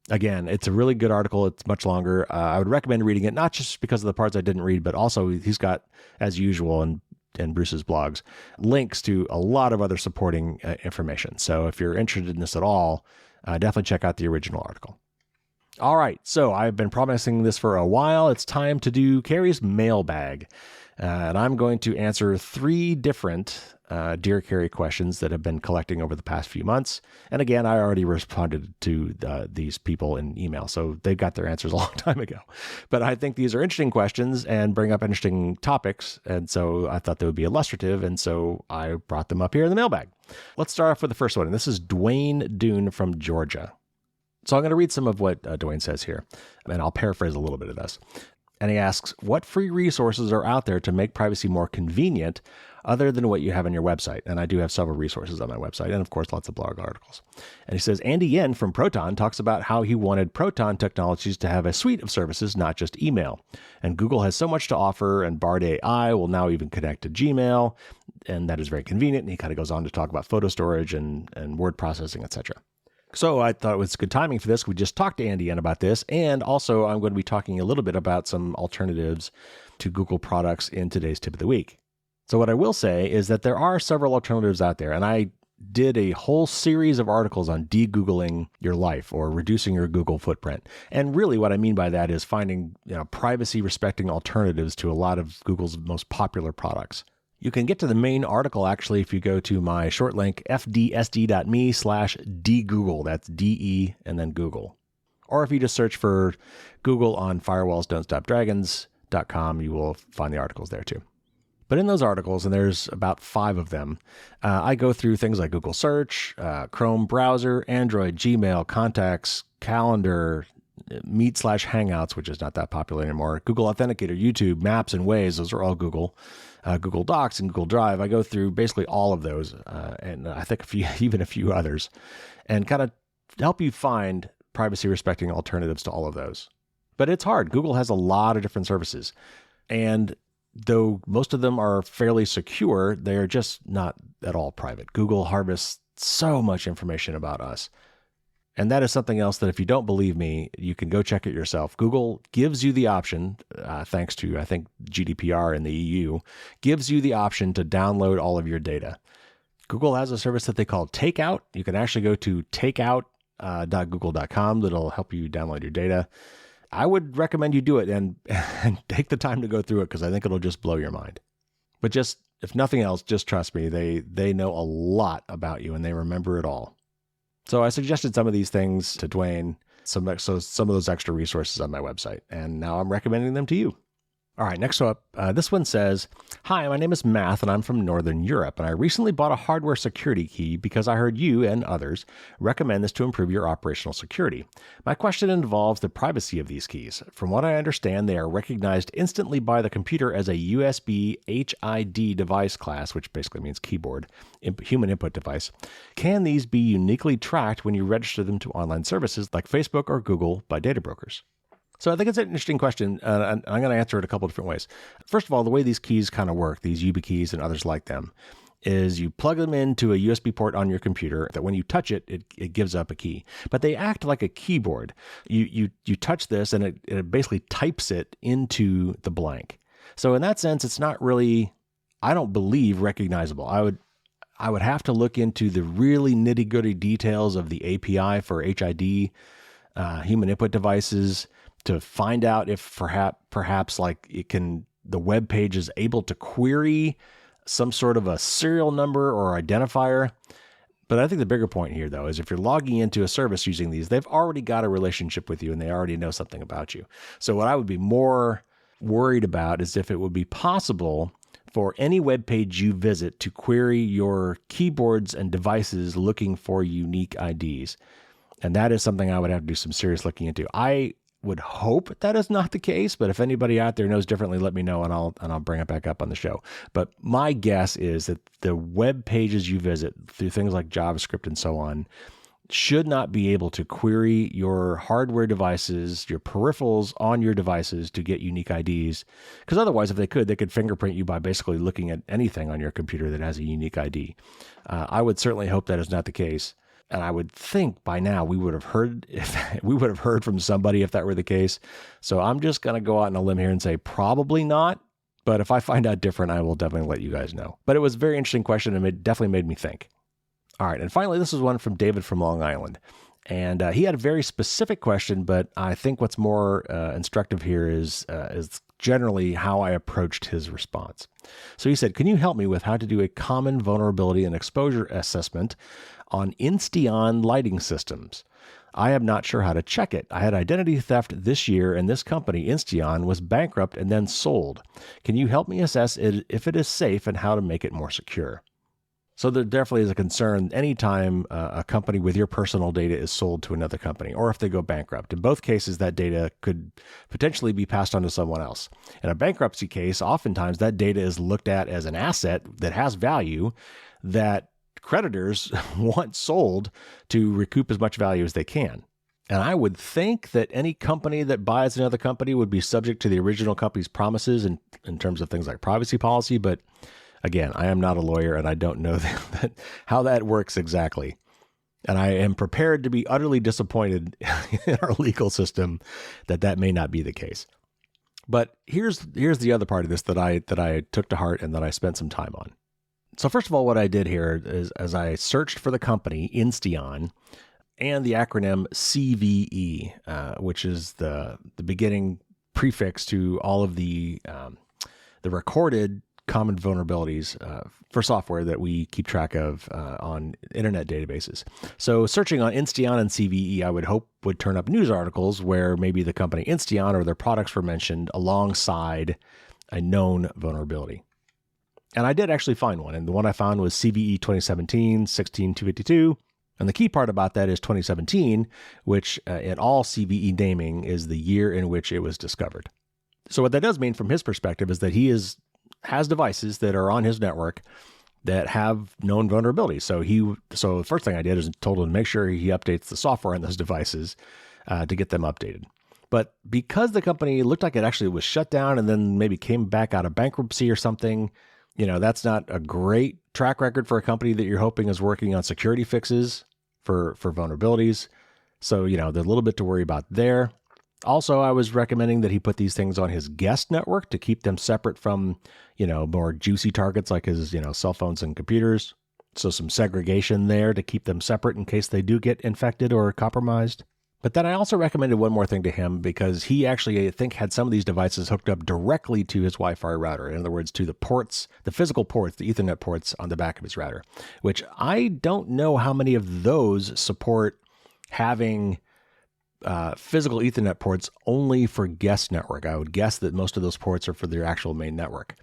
Again, it's a really good article. It's much longer. I would recommend reading it, not just because of the parts I didn't read, but also he's got, as usual, in Bruce's blogs, links to a lot of other supporting information. So if you're interested in this at all, definitely check out the original article. All right, so I've been promising this for a while. It's time to do Carrie's mailbag. And I'm going to answer 3 different Dear Carrie questions that have been collecting over the past few months. And again, I already responded to these people in email, so they've got their answers a long time ago. But I think these are interesting questions and bring up interesting topics. And so I thought they would be illustrative. And so I brought them up here in the mailbag. Let's start off with the first one. And this is Dwayne Dune from Georgia. So I'm going to read some of what Dwayne says here, and I'll paraphrase a little bit of this. And he asks, what free resources are out there to make privacy more convenient other than what you have on your website? And I do have several resources on my website, and of course, lots of blog articles. And he says, Andy Yen from Proton talks about how he wanted Proton Technologies to have a suite of services, not just email. And Google has so much to offer, and Bard AI will now even connect to Gmail, and that is very convenient. And he kind of goes on to talk about photo storage and word processing, etc. So I thought it was good timing for this. We just talked to Andy Yen about this, and also I'm going to be talking a little bit about some alternatives to Google products in today's Tip of the Week. So what I will say is that there are several alternatives out there, and I did a whole series of articles on de-Googling your life or reducing your Google footprint. And really what I mean by that is finding privacy-respecting alternatives to a lot of Google's most popular products. You can get to the main article actually if you go to my short link fdsd.me/dgoogle. That's DE and then Google. Or if you just search for Google on firewallsdon'tstopdragons.com, you will find the articles there too. But in those articles, and there's about 5 of them, I go through things like Google Search, Chrome browser, Android, Gmail, Contacts, Calendar, Meet/Hangouts, which is not that popular anymore, Google Authenticator, YouTube, Maps, and Waze. Those are all Google. Google Docs and Google Drive. I go through basically all of those, and I think even a few others, and kind of help you find privacy-respecting alternatives to all of those. But it's hard. Google has a lot of different services, and though most of them are fairly secure, they're just not at all private. Google harvests so much information about us. And that is something else that if you don't believe me, you can go check it yourself. Google gives you the option, thanks to, I think, GDPR in the EU, gives you the option to download all of your data. Google has a service that they call Takeout. You can actually go to takeout.google.com. That'll help you download your data. I would recommend you do it and take the time to go through it because I think it'll just blow your mind. But just, if nothing else, just trust me. They know a lot about you and they remember it all. So I suggested some of these things to Dwayne, some of those extra resources on my website, and now I'm recommending them to you. All right, next up, this one says, "Hi, my name is Math, and I'm from Northern Europe, and I recently bought a hardware security key because I heard you and others recommend this to improve your operational security. My question involves the privacy of these keys. From what I understand, they are recognized instantly by the computer as a USB HID device class, which basically means keyboard, human input device. Can these be uniquely tracked when you register them to online services like Facebook or Google by data brokers?" So I think it's an interesting question, and I'm going to answer it a couple different ways. First of all, the way these keys kind of work, these YubiKeys and others like them, is you plug them into a USB port on your computer that when you touch it, it gives up a key. But they act like a keyboard. You touch this and it basically types it into the blank. So in that sense, it's not really, I don't believe, recognizable. I would have to look into the really nitty-gritty details of the API for HID, human input devices, to find out if perhaps like the web page is able to query some sort of a serial number or identifier. But I think the bigger point here, though, is if you're logging into a service using these, they've already got a relationship with you and they already know something about you. So what I would be more worried about is if it would be possible for any web page you visit to query your keyboards and devices looking for unique IDs. And that is something I would have to do some serious looking into. I would hope that is not the case, but if anybody out there knows differently, let me know and I'll bring it back up on the show. But my guess is that the web pages you visit through things like JavaScript and so on should not be able to query your hardware devices, your peripherals on your devices to get unique IDs. Because otherwise, if they could fingerprint you by basically looking at anything on your computer that has a unique ID. I would certainly hope that is not the case. And I would think by now we would have heard from somebody if that were the case. So I'm just going to go out on a limb here and say probably not. But if I find out different, I will definitely let you guys know. But it was a very interesting question and it definitely made me think. All right. And finally, this is one from David from Long Island. And he had a very specific question, but I think what's more instructive here is generally how I approached his response. So he said, "Can you help me with how to do a common vulnerability and exposure assessment on Insteon lighting systems? I am not sure how to check it. I had identity theft this year, and this company, Insteon, was bankrupt and then sold. Can you help me assess if it is safe and how to make it more secure?" So there definitely is a concern anytime a company with your personal data is sold to another company, or if they go bankrupt. In both cases, that data could potentially be passed on to someone else. In a bankruptcy case, oftentimes that data is looked at as an asset that has value that creditors want sold to recoup as much value as they can. And I would think that any company that buys another company would be subject to the original company's promises in terms of things like privacy policy. But again, I am not a lawyer and I don't know how that works exactly. And I am prepared to be utterly disappointed in our legal system that may not be the case. But here's the other part of this that I took to heart and that I spent some time on. So first of all, what I did here is as I searched for the company Insteon and the acronym CVE, which is the beginning prefix to all of the recorded common vulnerabilities for software that we keep track of on internet databases. So searching on Insteon and CVE, I would hope would turn up news articles where maybe the company Insteon or their products were mentioned alongside a known vulnerability. And I did actually find one, and the one I found was CVE 2017-16252. And the key part about that is 2017, which in all CVE naming is the year in which it was discovered. So what that does mean from his perspective is that he has devices that are on his network that have known vulnerabilities. So the first thing I did is told him to make sure he updates the software on those devices to get them updated. But because the company looked like it actually was shut down and then maybe came back out of bankruptcy or something, that's not a great track record for a company that you're hoping is working on security fixes for vulnerabilities. So, there's a little bit to worry about there. Also, I was recommending that he put these things on his guest network to keep them separate from, more juicy targets like his, cell phones and computers. So some segregation there to keep them separate in case they do get infected or compromised. But then I also recommended one more thing to him because he actually, I think, had some of these devices hooked up directly to his Wi-Fi router. In other words, to the ports, the physical ports, the Ethernet ports on the back of his router, which I don't know how many of those support having physical Ethernet ports only for guest network. I would guess that most of those ports are for their actual main network.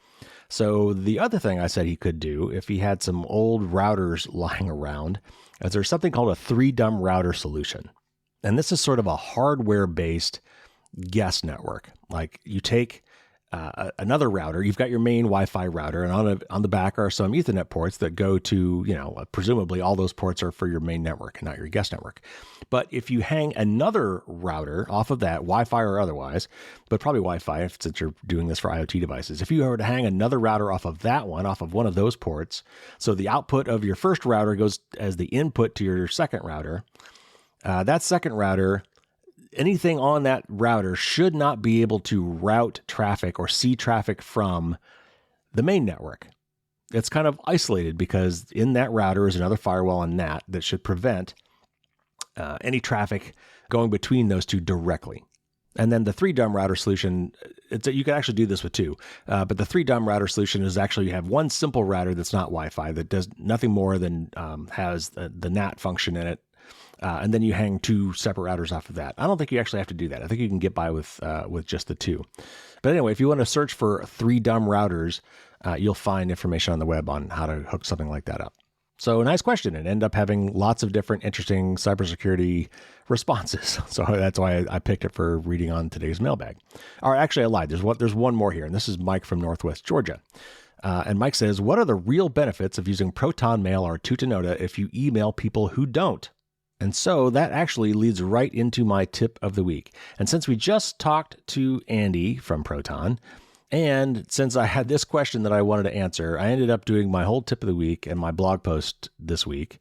So the other thing I said he could do if he had some old routers lying around is there's something called a 3-dumb router solution. And this is sort of a hardware-based guest network. Like you take another router, you've got your main Wi-Fi router, and on the back are some Ethernet ports that go to, presumably all those ports are for your main network and not your guest network. But if you hang another router off of that, Wi-Fi or otherwise, but probably Wi-Fi since you're doing this for IoT devices, if you were to hang another router off of one of those ports, so the output of your first router goes as the input to your second router, that second router, anything on that router should not be able to route traffic or see traffic from the main network. It's kind of isolated because in that router is another firewall and NAT that should prevent any traffic going between those two directly. And then the 3-dumb router solution, you can actually do this with 2, but the 3-dumb router solution is actually you have one simple router that's not Wi-Fi that does nothing more than has the NAT function in it. And then you hang 2 separate routers off of that. I don't think you actually have to do that. I think you can get by with just the 2. But anyway, if you want to search for 3-dumb routers, you'll find information on the web on how to hook something like that up. So nice question, and end up having lots of different interesting cybersecurity responses. So that's why I picked it for reading on today's mailbag. All right, actually I lied. There's one more here, and this is Mike from Northwest Georgia. And Mike says, what are the real benefits of using Proton Mail or Tutanota if you email people who don't? And so that actually leads right into my tip of the week. And since we just talked to Andy from Proton, and since I had this question that I wanted to answer, I ended up doing my whole tip of the week and my blog post this week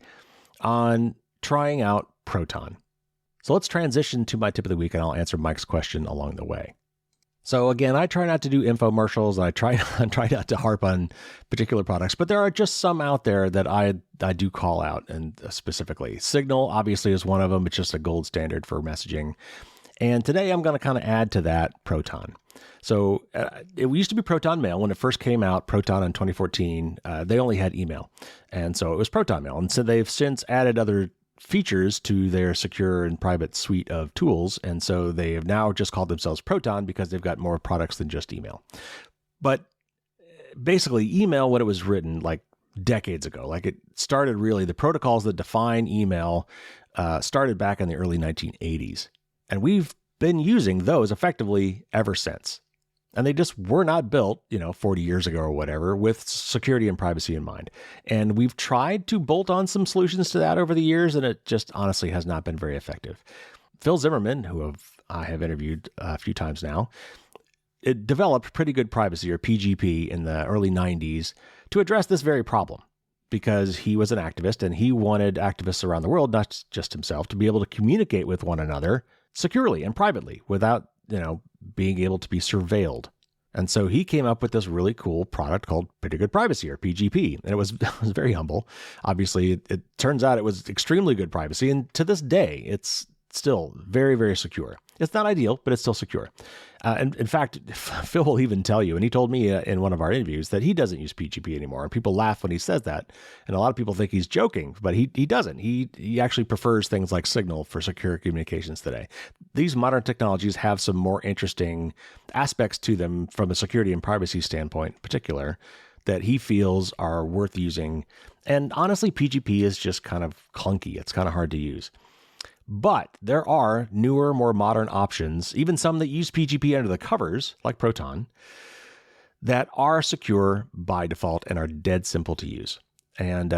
on trying out Proton. So let's transition to my tip of the week and I'll answer Mike's question along the way. So again, I try not to do infomercials. I try not to harp on particular products, but there are just some out there that I do call out, and specifically Signal obviously is one of them. It's just a gold standard for messaging. And today I'm going to kind of add to that Proton. So it used to be Proton Mail. When it first came out, Proton in 2014, they only had email. And so it was Proton Mail. And so they've since added other features to their secure and private suite of tools. And so they have now just called themselves Proton because they've got more products than just email. But basically email, when it was written like decades ago, like it started really, the protocols that define email started back in the early 1980s. And we've been using those effectively ever since. And they just were not built, 40 years ago or whatever, with security and privacy in mind. And we've tried to bolt on some solutions to that over the years, and it just honestly has not been very effective. Phil Zimmerman, who I have interviewed a few times now, it developed Pretty Good Privacy, or PGP, in the early 90s to address this very problem, because he was an activist and he wanted activists around the world, not just himself, to be able to communicate with one another securely and privately without being able to be surveilled. And so he came up with this really cool product called Pretty Good Privacy, or PGP. And it was very humble. Obviously, it turns out it was extremely good privacy. And to this day, it's still very, very secure. It's not ideal, but it's still secure. And in fact, Phil will even tell you, and he told me in one of our interviews that he doesn't use PGP anymore. And people laugh when he says that. And a lot of people think he's joking, but he doesn't. He actually prefers things like Signal for secure communications today. These modern technologies have some more interesting aspects to them from a security and privacy standpoint in particular that he feels are worth using. And honestly, PGP is just kind of clunky. It's kind of hard to use. But there are newer, more modern options, even some that use PGP under the covers, like Proton, that are secure by default and are dead simple to use. And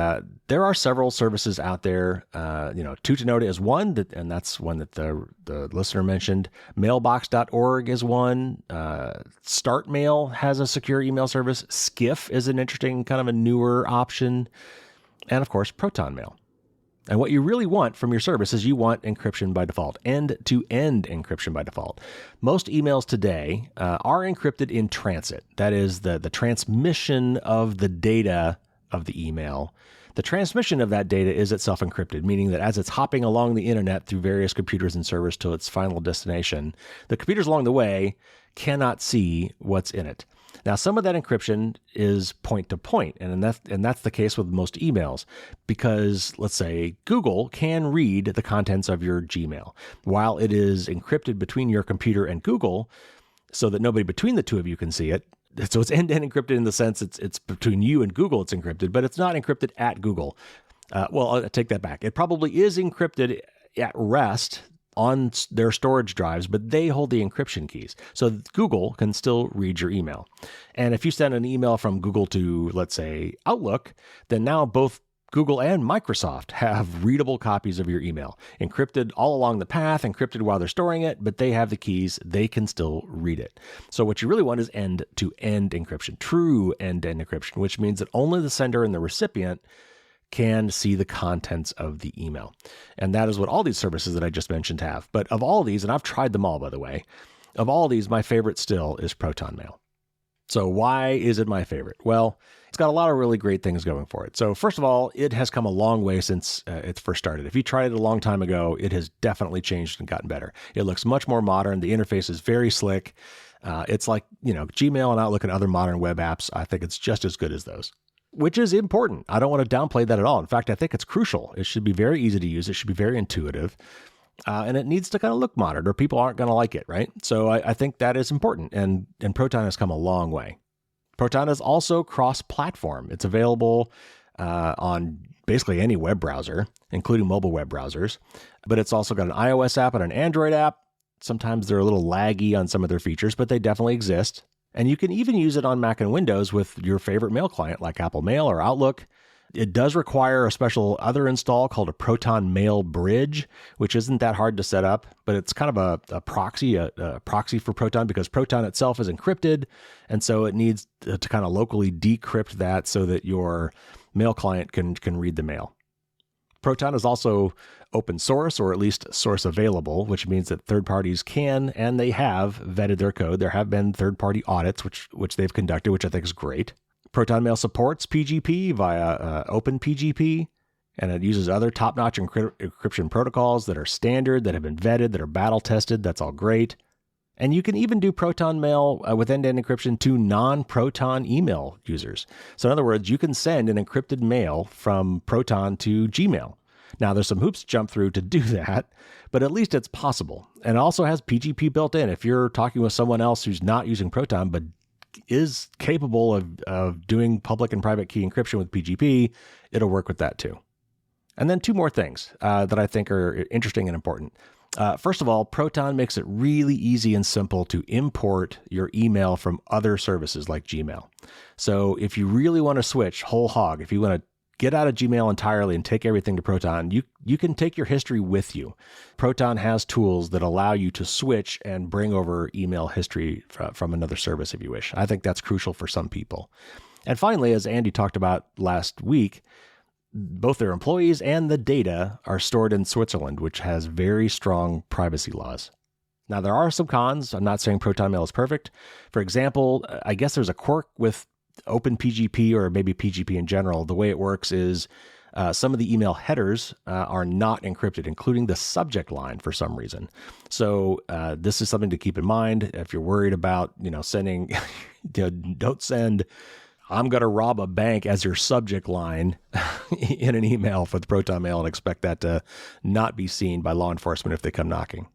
there are several services out there. Tutanota is one, and that's one that the listener mentioned. Mailbox.org is one. StartMail has a secure email service. Skiff is an interesting kind of a newer option. And of course, Proton Mail. And what you really want from your service is you want encryption by default, end-to-end encryption by default. Most emails today are encrypted in transit. That is the transmission of the data of the email. The transmission of that data is itself encrypted, meaning that as it's hopping along the internet through various computers and servers to its final destination, the computers along the way cannot see what's in it. Now, some of that encryption is point-to-point, and that's the case with most emails, because, let's say, Google can read the contents of your Gmail. While it is encrypted between your computer and Google, so that nobody between the two of you can see it, so it's end-to-end encrypted in the sense it's between you and Google it's encrypted, but it's not encrypted at Google. I'll take that back. It probably is encrypted at rest on their storage drives, but they hold the encryption keys. So Google can still read your email. And if you send an email from Google to, let's say, Outlook, then now both Google and Microsoft have readable copies of your email, encrypted all along the path, encrypted while they're storing it, but they have the keys. They can still read it. So what you really want is end-to-end encryption, true end-to-end encryption, which means that only the sender and the recipient can see the contents of the email. And that is what all these services that I just mentioned have. But of all these, and I've tried them all, by the way, of all these, my favorite still is Proton Mail. So why is it my favorite? Well, it's got a lot of really great things going for it. So first of all, it has come a long way since it first started. If you tried it a long time ago, it has definitely changed and gotten better. It looks much more modern. The interface is very slick. It's like, Gmail and Outlook and other modern web apps. I think it's just as good as those, which is important. I don't want to downplay that at all. In fact, I think it's crucial. It should be very easy to use. It should be very intuitive. And it needs to kind of look modern or people aren't going to like it, right? So I think that is important. And Proton has come a long way. Proton is also cross-platform. It's available on basically any web browser, including mobile web browsers. But it's also got an iOS app and an Android app. Sometimes they're a little laggy on some of their features, but they definitely exist. And you can even use it on Mac and Windows with your favorite mail client like Apple Mail or Outlook. It does require a special other install called a Proton Mail Bridge, which isn't that hard to set up, but it's kind of a proxy for Proton because Proton itself is encrypted. And so it needs to kind of locally decrypt that so that your mail client can read the mail. Proton is also open source, or at least source available, which means that third parties can, and they have vetted their code. There have been third-party audits, which they've conducted, which I think is great. Proton Mail supports PGP via OpenPGP, and it uses other top-notch encryption protocols that are standard, that have been vetted, that are battle-tested. That's all great. And you can even do Proton Mail with end-to-end encryption to non-Proton email users. So in other words, you can send an encrypted mail from Proton to Gmail. Now, there's some hoops to jump through to do that, but at least it's possible. And it also has PGP built in. If you're talking with someone else who's not using Proton, but is capable of doing public and private key encryption with PGP, it'll work with that too. And then two more things that I think are interesting and important. First of all, Proton makes it really easy and simple to import your email from other services like Gmail. So if you really want to switch whole hog, if you want to get out of Gmail entirely and take everything to Proton, you can take your history with you. Proton has tools that allow you to switch and bring over email history from another service if you wish. I think that's crucial for some people. And finally, as Andy talked about last week, both their employees and the data are stored in Switzerland, which has very strong privacy laws. Now, there are some cons. I'm not saying Proton Mail is perfect. For example, I guess there's a quirk with OpenPGP or maybe PGP in general. The way it works is some of the email headers are not encrypted, including the subject line for some reason. So this is something to keep in mind if you're worried about, sending, don't send, "I'm going to rob a bank" as your subject line in an email for the Proton Mail and expect that to not be seen by law enforcement if they come knocking.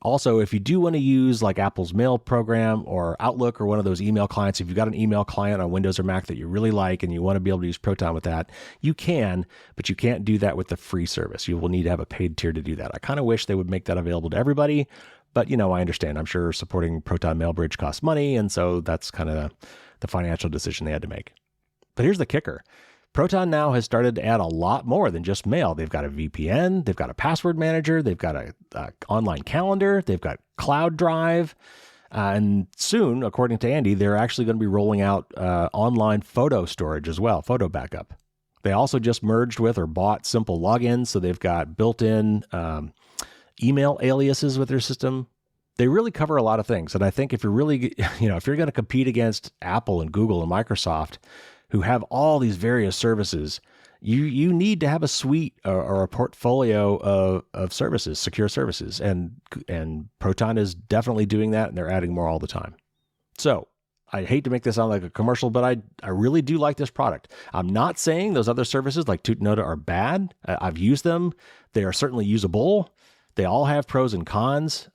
Also, if you do want to use like Apple's mail program or Outlook or one of those email clients, if you've got an email client on Windows or Mac that you really like and you want to be able to use Proton with that, you can, but you can't do that with the free service. You will need to have a paid tier to do that. I kind of wish they would make that available to everybody, but I understand. I'm sure supporting Proton Mail Bridge costs money, and so that's kind of the financial decision they had to make. But here's the kicker. Proton now has started to add a lot more than just mail. They've got a VPN, they've got a password manager, they've got a online calendar, they've got Cloud Drive, and soon, according to Andy, they're actually going to be rolling out online photo storage as well, photo backup. They also just merged with or bought Simple Login, so they've got built-in email aliases with their system. They really cover a lot of things, and I think if you're really, if you're going to compete against Apple and Google and Microsoft, who have all these various services, you need to have a suite or a portfolio of services, secure services. And Proton is definitely doing that, and they're adding more all the time. So I hate to make this sound like a commercial, but I really do like this product. I'm not saying those other services like Tutanota are bad. I've used them. They are certainly usable. They all have pros and cons.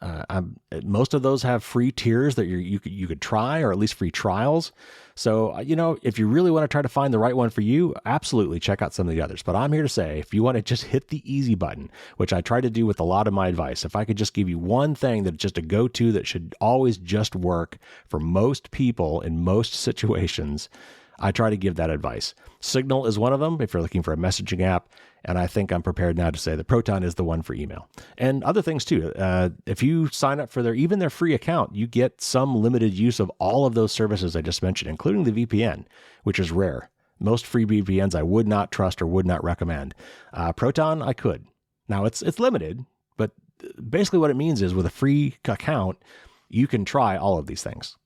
Most of those have free tiers that you could try, or at least free trials. So, if you really want to try to find the right one for you, absolutely check out some of the others. But I'm here to say, if you want to just hit the easy button, which I try to do with a lot of my advice, if I could just give you one thing that's just a go-to that should always just work for most people in most situations, I try to give that advice. Signal is one of them if you're looking for a messaging app, and I think I'm prepared now to say that Proton is the one for email. And other things too. If you sign up for even their free account, you get some limited use of all of those services I just mentioned, including the VPN, which is rare. Most free VPNs I would not trust or would not recommend. Proton, I could. Now it's limited, but basically what it means is with a free account, you can try all of these things.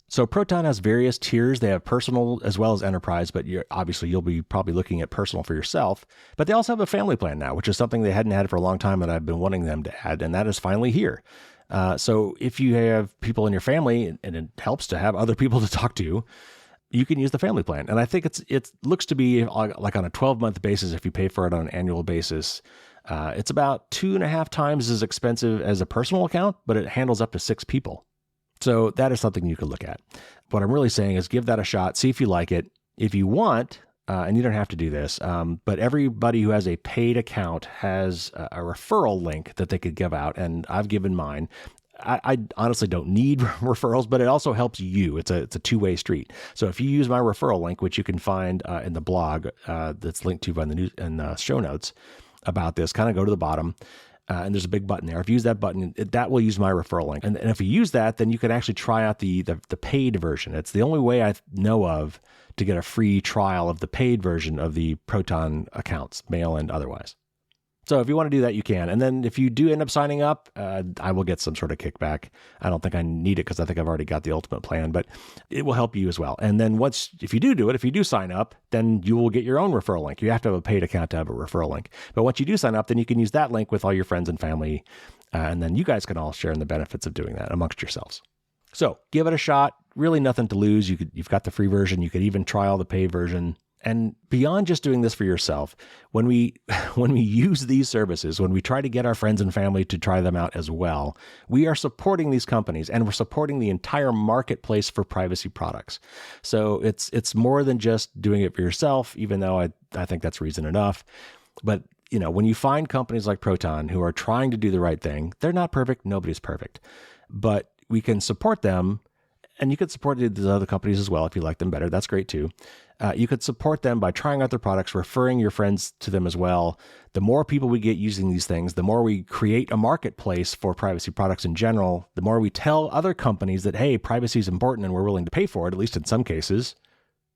So Proton has various tiers. They have personal as well as enterprise, but you'll be probably looking at personal for yourself. But they also have a family plan now, which is something they hadn't had for a long time, and I've been wanting them to add, and that is finally here. So if you have people in your family, and it helps to have other people to talk to, you can use the family plan. And I think it looks to be like on a 12-month basis if you pay for it on an annual basis. It's about 2.5 times as expensive as a personal account, but it handles up to 6 people. So that is something you could look at. What I'm really saying is give that a shot, see if you like it. If you want, and you don't have to do this, but everybody who has a paid account has a referral link that they could give out, and I've given mine. I honestly don't need referrals, but it also helps you. It's a two-way street. So if you use my referral link, which you can find in the blog that's linked to in the show notes about this, kind of go to the bottom. And there's a big button there. If you use that button, that will use my referral link. And if you use that, then you can actually try out the paid version. It's the only way I know of to get a free trial of the paid version of the Proton accounts, mail and otherwise. So if you want to do that, you can. And then if you do end up signing up, I will get some sort of kickback. I don't think I need it because I think I've already got the ultimate plan, but it will help you as well. And then if you do sign up, then you will get your own referral link. You have to have a paid account to have a referral link. But once you do sign up, then you can use that link with all your friends and family. And then you guys can all share in the benefits of doing that amongst yourselves. So give it a shot. Really nothing to lose. You've got the free version. You could even trial the paid version. And beyond just doing this for yourself, when we use these services, when we try to get our friends and family to try them out as well, we are supporting these companies, and we're supporting the entire marketplace for privacy products. So it's more than just doing it for yourself, even though I think that's reason enough. But when you find companies like Proton who are trying to do the right thing, they're not perfect. Nobody's perfect, but we can support them. And you could support these other companies as well if you like them better. That's great too. You could support them by trying out their products, referring your friends to them as well. The more people we get using these things, the more we create a marketplace for privacy products in general, the more we tell other companies that, hey, privacy is important and we're willing to pay for it, at least in some cases.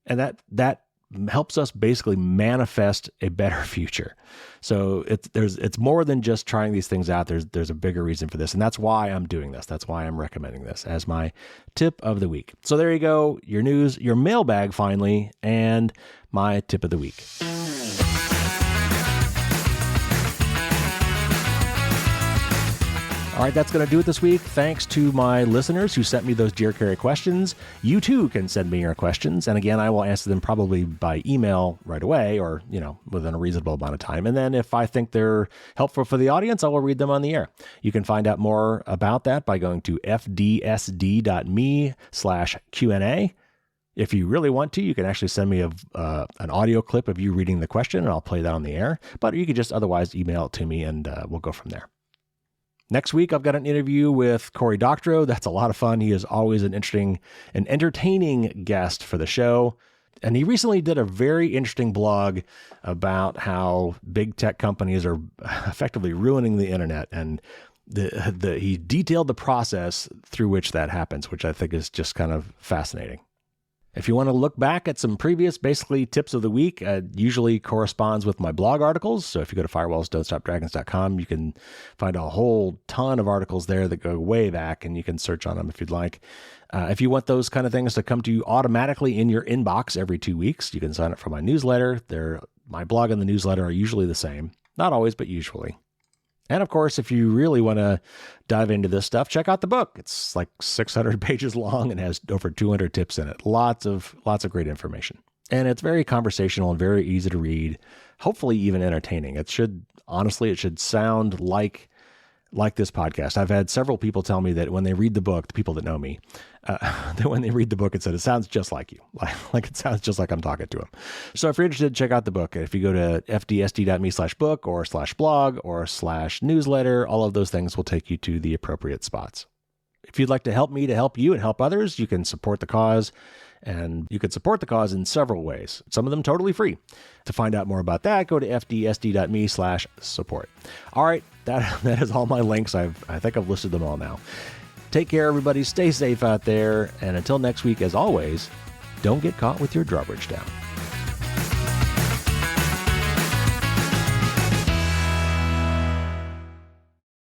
And that helps us basically manifest a better future. So it's more than just trying these things out. There's a bigger reason for this. And that's why I'm doing this. That's why I'm recommending this as my tip of the week. So there you go. Your news, your mailbag finally, and my tip of the week. All right, that's going to do it this week. Thanks to my listeners who sent me those Dear Carrie questions. You too can send me your questions. And again, I will answer them probably by email right away or, within a reasonable amount of time. And then if I think they're helpful for the audience, I will read them on the air. You can find out more about that by going to fdsd.me/Q&A. If you really want to, you can actually send me an audio clip of you reading the question, and I'll play that on the air. But you could just otherwise email it to me, and we'll go from there. Next week, I've got an interview with Cory Doctorow. That's a lot of fun. He is always an interesting and entertaining guest for the show. And he recently did a very interesting blog about how big tech companies are effectively ruining the internet. And he detailed the process through which that happens, which I think is just kind of fascinating. If you want to look back at some previous, basically, tips of the week, usually corresponds with my blog articles. So if you go to firewallsdon'tstopdragons.com, you can find a whole ton of articles there that go way back, and you can search on them if you'd like. If you want those kind of things to come to you automatically in your inbox every 2 weeks, you can sign up for my newsletter. My blog and the newsletter are usually the same. Not always, but usually. And of course, if you really want to dive into this stuff, check out the book. It's like 600 pages long and has over 200 tips in it. Lots of great information. And it's very conversational and very easy to read, hopefully even entertaining. It should sound like this podcast. I've had several people tell me that when they read the book, the people that know me, that when they read the book, it sounds just like you. Like it sounds just like I'm talking to them. So if you're interested, check out the book. If you go to fdsd.me/book or /blog or /newsletter, all of those things will take you to the appropriate spots. If you'd like to help me to help you and help others, you can support the cause. And you can support the cause in several ways, some of them totally free. To find out more about that, go to fdsd.me/support. All right, that is all my links. I think I've listed them all now. Take care, everybody. Stay safe out there. And until next week, as always, don't get caught with your drawbridge down.